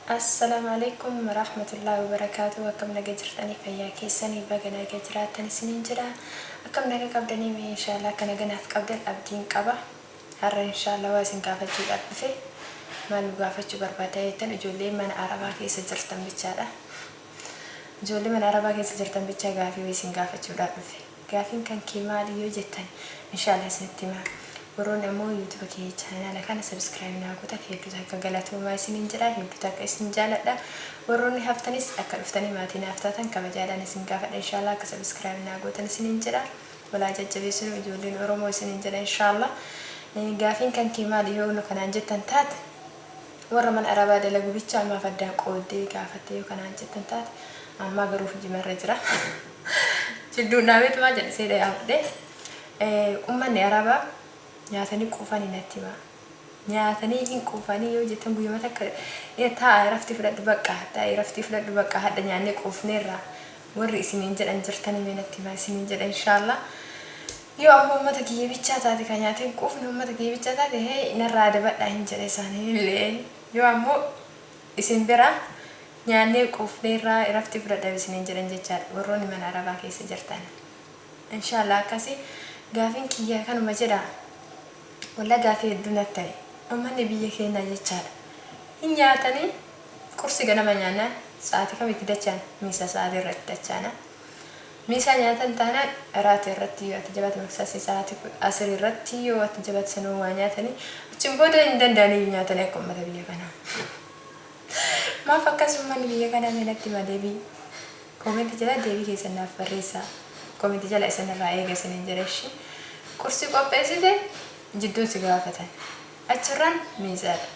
Assalamualaikum warahmatullahi wabarakatuh. Akkam naga jirtanii fayyaa keessanii baga naga jiraattan isiniin jira. Akkam naga qabdanii inshallah kan naganaaf qabdan abdiin qaba. Har'a inshallah waa isin gaafachuudhaaf dhufe. Maal gaafachuu barbaadaa jettan ijoollee mana Arabaa keessa jirtan bichaadha. Ijoollee mana Arabaa keessa jirtan bichaa gaafii isin gaafachuudhaaf dhufe. Gaafiin kan kee maali yoo jettan inshallah isinitti himaa. Warroonni ammoo YouTube channel kana subscribe naa godhaa hedduu akka galatooma isiniin jedha hedduu akka isin jaaladha. Warroonni haftanis akka dhuftanii maatiin haftatan kabajaadhaan isin gaafadha inshallah akka subscribe naa godhan isiniin jedha. Walaa jajjabeessinu ijoolleen Oromoo isiniin jedha inshallah. Gaafiin kan kee maali yoo kanaan jettan taate warra mana Arabaa dalagu bicha amma faddaan qoodee gaafatte yoo kanaan jettan taate amma garuu hojiimarra jira. Jidduu dhaabet maa jedhee dhaabde ummanni Arabaa nyaatanii quufanii natti hima. Nyaatanii hin quufanii yoo jettan guyyaa takka taa'aa rafti fudhadhu bakka hadda nyaannee quufneerra warri isiniin jedhan jirtanii natti hima isiniin jedha inshallah. Yoo ammoo uummata kiyya bichaa taate kan nyaatee hin quufne uummata kiyya bichaa taate narraa dabadhaa hin jedhe isaanii illee yoo ammoo isin bira nyaannee quufneerra rafti fudhadhaa isiniin jedhan jechaadha warroonni mana Arabaa keessa jirtan. Inshallah akkasii gaafiin kiyya kanuma jedha. Walla gaafii hedduu natti ta'e ummanni biyya keenya jechaadha. Hin nyaatanii qursi ganama nyaannaan sa'aatii kamitti dachaan miisa sa'aatii irratti dachaana. Miisa nyaatan taanaan raata irratti yoo ati jabaate maqsaasii sa'aatii asir irratti yoo ati jabaate sanuu waa nyaatanii achiin booda hin danda'anii nyaatanii akka uummata biyya kanaa. Maaf akkas ummanni biyya kanaa meenatti hima deebii koomentii jala deebii keessan naaf barreessaa. Koomentii jala isinirraa eega isiniin jedha ishee qursi qopheessite jidduun si gaafatan. Achirraan miisaadha.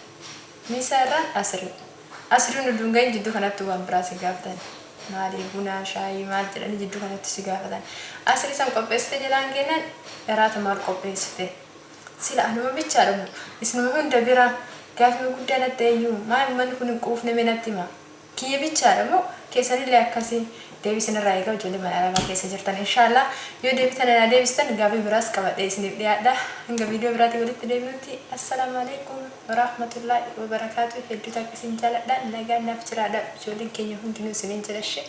Miisaarraan asrii. Asriin udungayin jidduu kanatti waan biraa si gaafatan. Maali buna shaayii maal jedhanii jidduu kanatti si gaafatan. Asrii san qopheessite jalaan keenan eraata maal qopheessite. Sila anuma bichaadha. Isinuma hunda bira gaafii guddaa natti eenyu maal manni kun hin quufne natti hima. Kiyya bichaadha moo keessanillee akkasii deebisinirraa eegaa ijoollee mana Arabaa keessa jirtan inshallah yoo deebitan na deebistan gaafii biraas qabadhee isiniif dhiyaadha. Hanga viidiyoo biraatii walitti deebinutti assalamu alaikum warahmatullahi wabarakatuh. Hedduu takka isin jaaladha nagaan naaf jiraadha ijoolleen keenya hundinuu isiniin jedha.